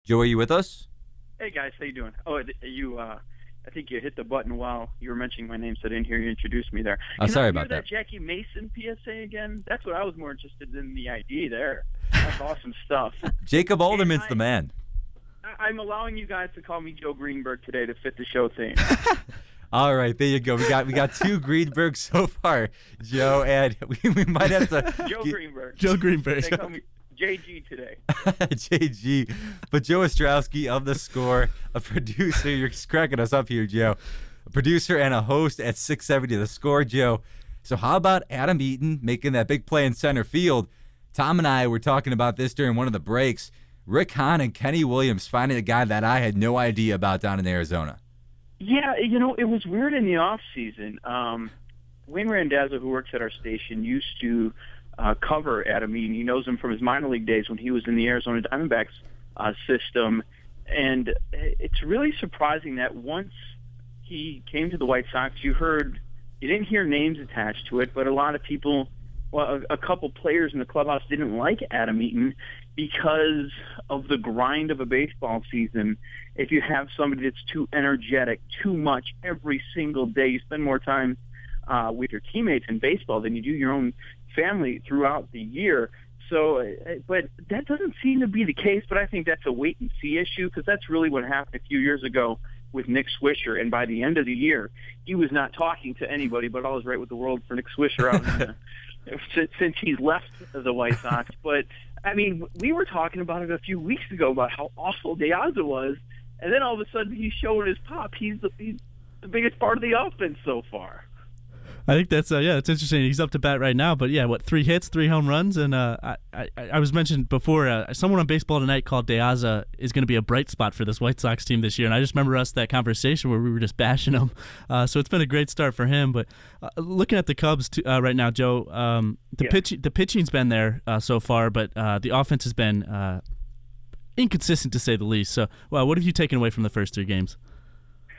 Joe, are you with us? Hey guys, how you doing? Oh, I think you hit the button while you were mentioning my name, so I didn't hear you introduce me there. Sorry Can I about hear that. Jackie Mason PSA again? That's what I was more interested in, the ID there. That's awesome stuff. Jacob Alderman's the man. I'm allowing you guys to call me Joe Greenberg today to fit the show theme. All right, there you go. We got two Greenbergs so far, Joe, and we might have to Joe Greenberg. Joe Greenberg. They call me JG today. JG, but Joe Ostrowski of The Score, a producer. You're cracking us up here, Joe. A producer and a host at 670 The Score, Joe. So how about Adam Eaton making that big play in center field? Tom and I were talking about this during one of the breaks. Rick Hahn and Kenny Williams finding a guy that I had no idea about down in Arizona. Yeah, it was weird in the off season. Wayne Randazzo, who works at our station, used to cover Adam Eaton. He knows him from his minor league days when he was in the Arizona Diamondbacks system. And it's really surprising that once he came to the White Sox, you didn't hear names attached to it, but a lot of people, well, a couple players in the clubhouse didn't like Adam Eaton because of the grind of a baseball season. If you have somebody that's too energetic, too much every single day, you spend more time with your teammates in baseball than you do your own family throughout the year. So, but that doesn't seem to be the case, but I think that's a wait-and-see issue because that's really what happened a few years ago with Nick Swisher, and by the end of the year, he was not talking to anybody, but all is right with the world for Nick Swisher since he's left the White Sox. But, I mean, we were talking about it a few weeks ago about how awful De Aza was, and then all of a sudden he's showing his pop. He's the biggest part of the offense so far. I think that's it's interesting. He's up to bat right now, but 3 hits, 3 home runs, and I was mentioned before. Someone on Baseball Tonight called De Aza is going to be a bright spot for this White Sox team this year, and I just remember that conversation where we were just bashing him. So it's been a great start for him. But looking at the Cubs right now, Joe, the pitching's been there so far, but the offense has been inconsistent to say the least. So, what have you taken away from the first 3 games?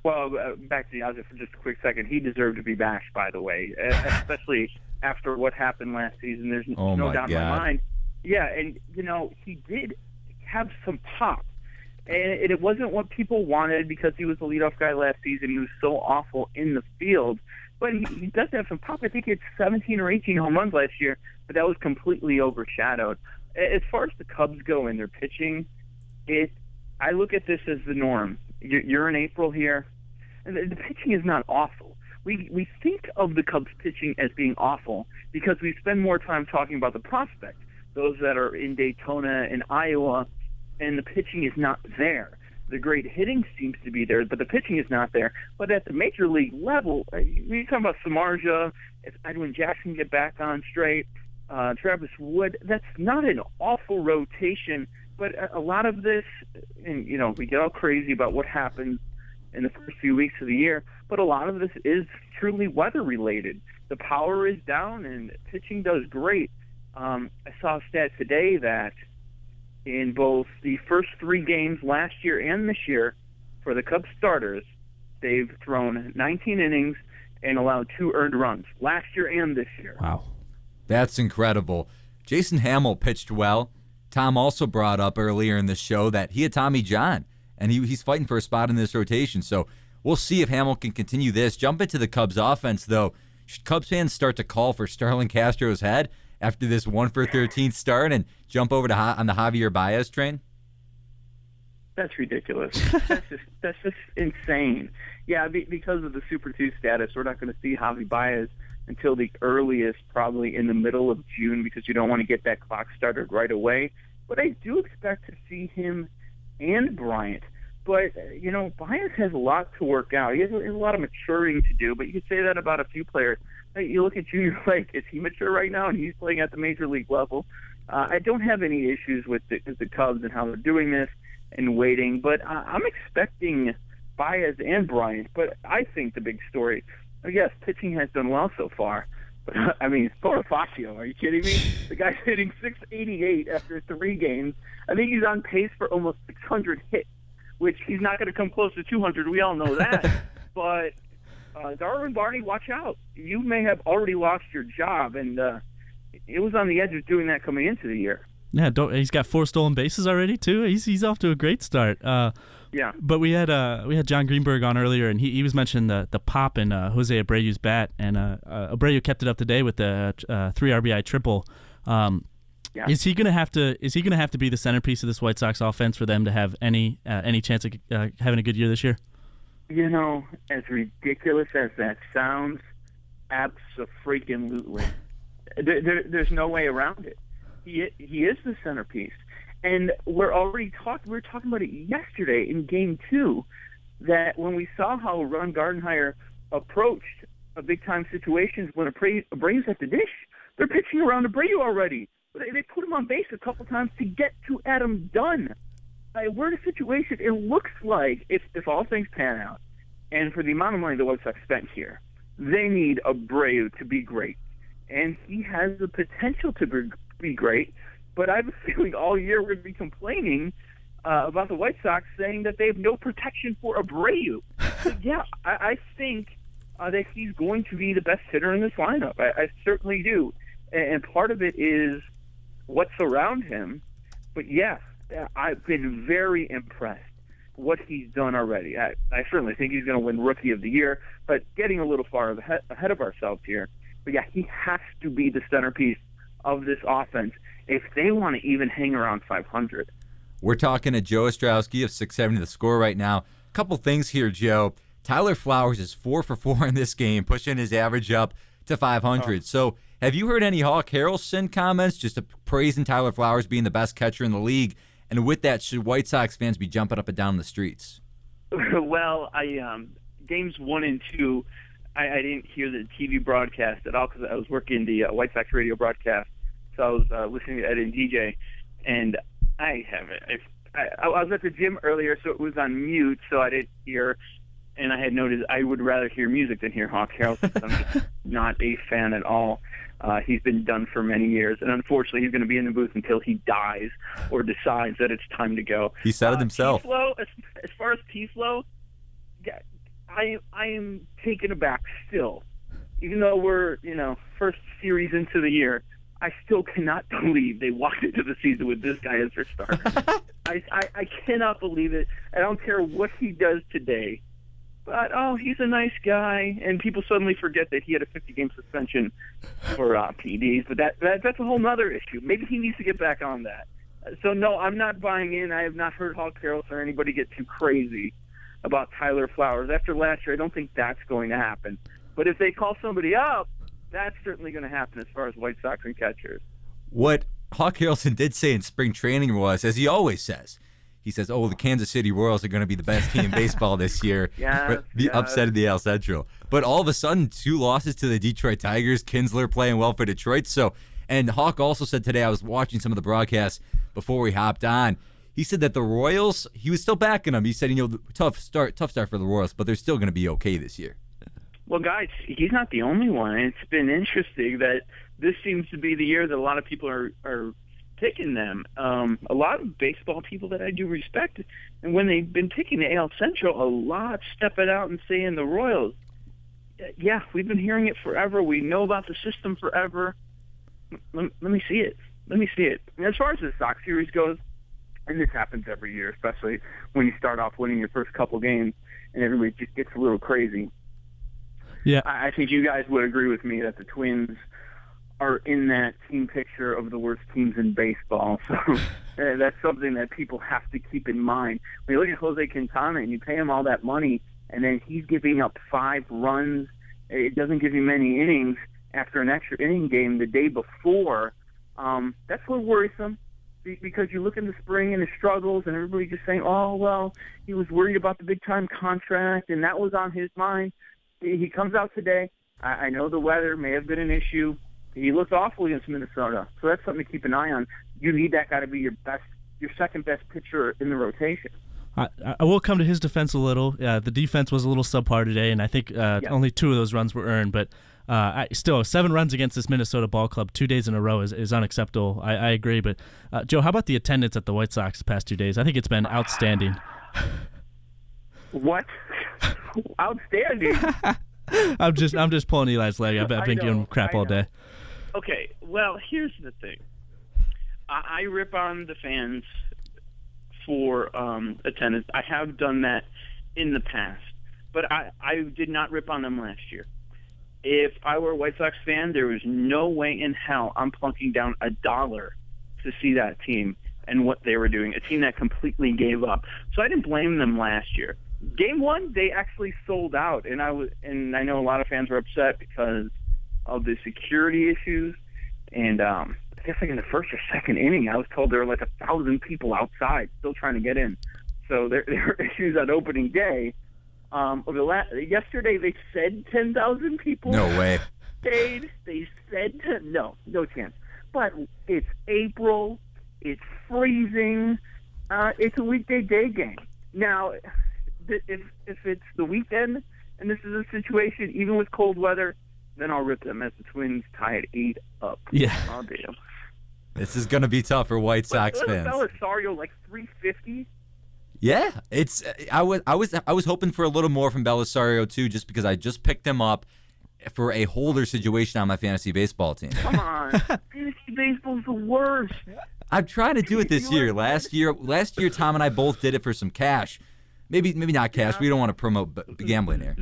Well, back to Yazzie for just a quick second. He deserved to be bashed, by the way, especially after what happened last season. There's no doubt in my mind. Yeah, and, he did have some pop. And it wasn't what people wanted because he was the leadoff guy last season. He was so awful in the field. But he does have some pop. I think he had 17 or 18 home runs last year, but that was completely overshadowed. As far as the Cubs go and their pitching, I look at this as the norm. You're in April here, and the pitching is not awful. We think of the Cubs pitching as being awful because we spend more time talking about the prospect, those that are in Daytona and Iowa, and the pitching is not there. The great hitting seems to be there, but the pitching is not there. But at the major league level, we talk about Samardzija, if Edwin Jackson get back on straight, Travis Wood, that's not an awful rotation. But a lot of this, and we get all crazy about what happens in the first few weeks of the year, but a lot of this is truly weather-related. The power is down, and pitching does great. I saw a stat today that in both the first 3 games last year and this year for the Cubs starters, they've thrown 19 innings and allowed 2 earned runs last year and this year. Wow. That's incredible. Jason Hamill pitched well. Tom also brought up earlier in the show that he had Tommy John, and he's fighting for a spot in this rotation. So we'll see if Hamill can continue this. Jump into the Cubs offense, though. Should Cubs fans start to call for Starlin Castro's head after this 1-for-13 start and jump over on the Javier Baez train? That's ridiculous. that's just insane. Yeah, because of the Super 2 status, we're not going to see Javi Baez until the earliest, probably in the middle of June, because you don't want to get that clock started right away. But I do expect to see him and Bryant. But, Baez has a lot to work out. He has a lot of maturing to do, but you could say that about a few players. You look at Junior Lake, is he mature right now? And he's playing at the major league level. I don't have any issues with the Cubs and how they're doing this and waiting, but I'm expecting Baez and Bryant. But I think the big story, yes, pitching has done well so far. But, Bonifacio, are you kidding me? The guy's hitting .688 after 3 games. I think he's on pace for almost 600 hits, which he's not going to come close to 200. We all know that. But Darwin Barney, watch out. You may have already lost your job, and it was on the edge of doing that coming into the year. Yeah, he's got 4 stolen bases already too. He's off to a great start. Yeah. But we had John Greenberg on earlier, and he was mentioning the pop in Jose Abreu's bat, and Abreu kept it up today with the 3 RBI triple. Yeah. Is he gonna have to be the centerpiece of this White Sox offense for them to have any chance of having a good year this year? As ridiculous as that sounds, abso-freaking-lutely. There's no way around it. He is the centerpiece. And we were talking about it yesterday in Game 2, that when we saw how Ron Gardenhire approached a big-time situations when Abreu's at the dish, they're pitching around Abreu already. They put him on base a couple times to get to Adam Dunn. We're in a situation, it looks like, if all things pan out, and for the amount of money the White Sox spent here, they need Abreu to be great. And he has the potential to be great, but I have a feeling all year we're going to be complaining about the White Sox, saying that they have no protection for Abreu. So, yeah, I think that he's going to be the best hitter in this lineup. I certainly do. And part of it is what's around him. But, yeah, I've been very impressed what he's done already. I certainly think he's going to win Rookie of the Year, but getting a little far ahead of ourselves here. But, yeah, he has to be the centerpiece of this offense if they want to even hang around 500. We're talking to Joe Ostrowski of 670 The Score right now. A couple things here, Joe. Tyler Flowers is 4 for 4 in this game, pushing his average up to 500. So have you heard any Hawk Harrelson comments just praising Tyler Flowers being the best catcher in the league? And with that, should White Sox fans be jumping up and down the streets? Well, games 1 and 2, I didn't hear the TV broadcast at all because I was working the White Sox radio broadcast. So I was listening to Ed and DJ, and I was at the gym earlier, so it was on mute, so I didn't hear. And I had noticed I would rather hear music than hear Hawk Harrelson. I'm just not a fan at all. He's been done for many years, and unfortunately, he's going to be in the booth until he dies or decides that it's time to go. He said it himself. P-Flow, as far as P-Flow, I am taken aback still. Even though we're first series into the year, I still cannot believe they walked into the season with this guy as their starter. I cannot believe it. I don't care what he does today. But, he's a nice guy, and people suddenly forget that he had a 50-game suspension for PEDs. But that's a whole other issue. Maybe he needs to get back on that. So, no, I'm not buying in. I have not heard Hawk Harrelson or anybody get too crazy about Tyler Flowers. After last year, I don't think that's going to happen. But if they call somebody up, that's certainly going to happen as far as White Sox and catchers. What Hawk Harrelson did say in spring training was, as he always says, he says, the Kansas City Royals are going to be the best team in baseball this year. The upset of the AL Central. But all of a sudden, 2 losses to the Detroit Tigers, Kinsler playing well for Detroit. And Hawk also said today, I was watching some of the broadcasts before we hopped on, he said that the Royals, he was still backing them. He said, tough start for the Royals, but they're still going to be okay this year. Well, guys, he's not the only one. It's been interesting that this seems to be the year that a lot of people are picking them. A lot of baseball people that I do respect, and when they've been picking the AL Central, a lot step it out and saying the Royals. Yeah, we've been hearing it forever. We know about the system forever. Let me see it. And as far as the Sox series goes, and this happens every year, especially when you start off winning your first couple games and everybody just gets a little crazy. Yeah, I think you guys would agree with me that the Twins are in that team picture of the worst teams in baseball. So that's something that people have to keep in mind. When you look at Jose Quintana and you pay him all that money, and then he's giving up 5 runs, it doesn't give you many innings after an extra inning game the day before, that's a little worrisome. Because you look in the spring and the struggles, and everybody just saying, he was worried about the big-time contract, and that was on his mind. He comes out today. I know the weather may have been an issue. He looked awful against Minnesota, so that's something to keep an eye on. You need that guy to be your second-best pitcher in the rotation. I will come to his defense a little. The defense was a little subpar today, and I think only 2 of those runs were earned. But still, 7 runs against this Minnesota ball club 2 days in a row is unacceptable. I agree. But, Joe, how about the attendance at the White Sox the past 2 days? I think it's been outstanding. What? Outstanding? I'm just pulling Eli's leg. I've been giving him crap all day. Okay, well, here's the thing. I rip on the fans for attendance. I have done that in the past, but I did not rip on them last year. If I were a White Sox fan, there was no way in hell I'm plunking down $1 to see that team and what they were doing, a team that completely gave up. So I didn't blame them last year. Game 1, they actually sold out, and I know a lot of fans were upset because of the security issues. And I guess like in the first or second inning, I was told there were like 1,000 people outside still trying to get in. So there were issues on opening day. Yesterday they said 10,000 people. No way. They said no chance. But it's April. It's freezing. It's a weekday day game. Now, if it's the weekend and this is a situation, even with cold weather, then I'll rip them as the Twins tie at 8 up. Yeah. Oh, damn. This is going to be tough for White Sox fans. Belisario like 350. Yeah, it's. I was hoping for a little more from Belisario too, just because I just picked him up for a holder situation on my fantasy baseball team. Come on, fantasy baseball's the worst. I'm trying to do it this year. Last year, Tom and I both did it for some cash. Maybe not cash. We don't want to promote gambling here.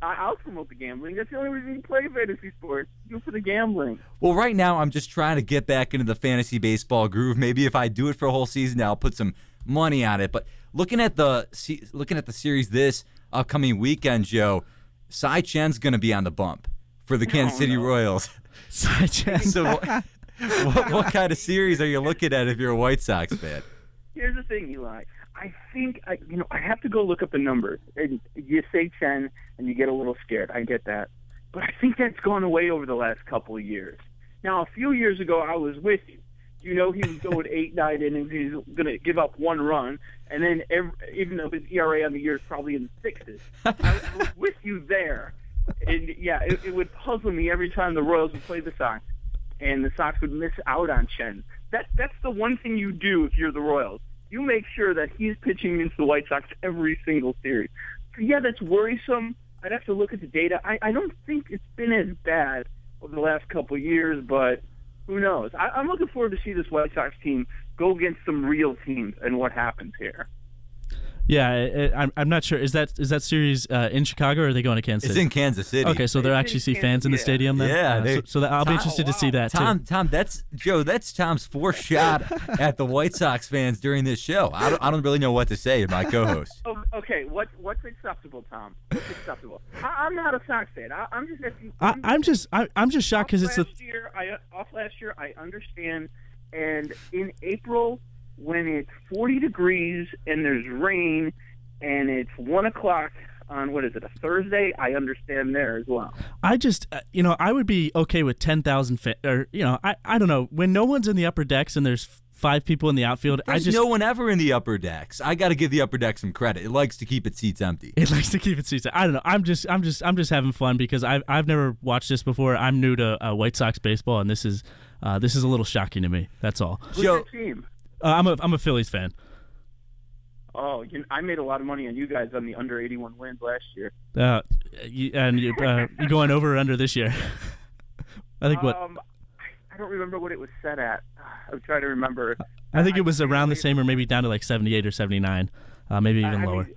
I'll promote the gambling. That's the only reason you play fantasy sports. Do for the gambling. Well, right now I'm just trying to get back into the fantasy baseball groove. Maybe if I do it for a whole season, I'll put some money on it. But looking at the series this upcoming weekend, Joe, Cy Chen's going to be on the bump for the Kansas City Royals. Cy Chen. So what kind of series are you looking at if you're a White Sox fan? Here's the thing, Eli. I think I have to go look up the numbers. And you say Chen, and you get a little scared. I get that, but I think that's gone away over the last couple of years. Now, a few years ago, I was with you. He was going 8-9 innings. He's going to give up 1 run, and then even though his ERA on the year is probably in the 6s, I was with you there. And yeah, it would puzzle me every time the Royals would play the Sox, and the Sox would miss out on Chen. That's the one thing you do if you're the Royals. You make sure that he's pitching against the White Sox every single series. So yeah, that's worrisome. I'd have to look at the data. I don't think it's been as bad over the last couple of years, but who knows? I'm looking forward to see this White Sox team go against some real teams and what happens here. Yeah, I'm not sure. Is that series in Chicago, or are they going to Kansas City? It's in Kansas City. Okay, so they'll actually see fans in the stadium then? Yeah. So I'll be interested to see that, Tom, too. Tom, that's Tom's 4th shot at the White Sox fans during this show. I don't really know what to say to my co-host. Oh, okay, what's acceptable, Tom? What's acceptable? I'm not a Sox fan. I'm just shocked because it's off last year. I understand, and in April, when it's 40 degrees and there's rain and it's 1 o'clock on, what is it, a Thursday, I understand there as well. I just, I would be okay with 10,000 or, I don't know. When no one's in the upper decks and there's 5 people in the outfield, there's no one ever in the upper decks. I got to give the upper deck some credit. It likes to keep its seats empty. It likes to keep its seats. I don't know. I'm just having fun because I've never watched this before. I'm new to White Sox baseball, and this is a little shocking to me. That's all. Who's your team? I'm a Phillies fan. Oh, I made a lot of money on you guys on the under 81 wins last year. You going over or under this year? I think what? I don't remember what it was set at. I'm trying to remember. I think it was around the same, or maybe down to like 78 or 79, maybe even lower.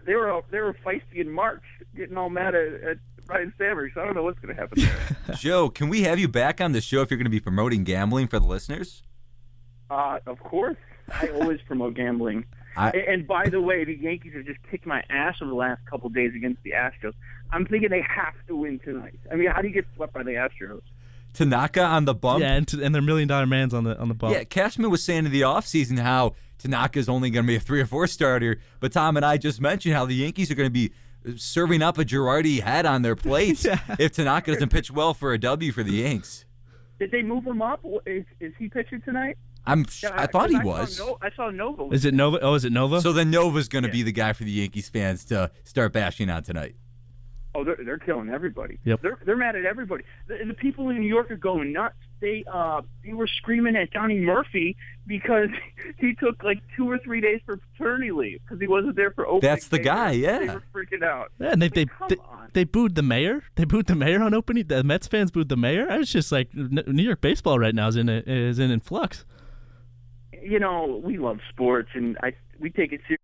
They were feisty in March, getting all mad at Ryan Sandberg. So I don't know what's going to happen there. Joe, can we have you back on the show if you're going to be promoting gambling for the listeners? Of course. I always promote gambling. And by the way, the Yankees have just kicked my ass over the last couple of days against the Astros. I'm thinking they have to win tonight. I mean, how do you get swept by the Astros? Tanaka on the bump? Yeah, and their $1 million mans on the bump. Yeah, Cashman was saying in the offseason how Tanaka's only going to be a 3 or 4 starter, but Tom and I just mentioned how the Yankees are going to be serving up a Girardi head on their plates if Tanaka doesn't pitch well for a W for the Yanks. Did they move him up? Is he pitching tonight? I thought he was. I saw Nova. Is it Nova? Oh, is it Nova? So then Nova's going to be the guy for the Yankees fans to start bashing on tonight. Oh, they're killing everybody. Yep. They're mad at everybody. The people in New York are going nuts. They were screaming at Johnny Murphy because he took like 2 or 3 days for paternity leave because he wasn't there for opening. That's the day. guy, yeah. They were freaking out. Yeah, and they booed the mayor. They booed the mayor on opening. The Mets fans booed the mayor. I was just like, New York baseball right now is in flux. You know, we love sports, and we take it seriously.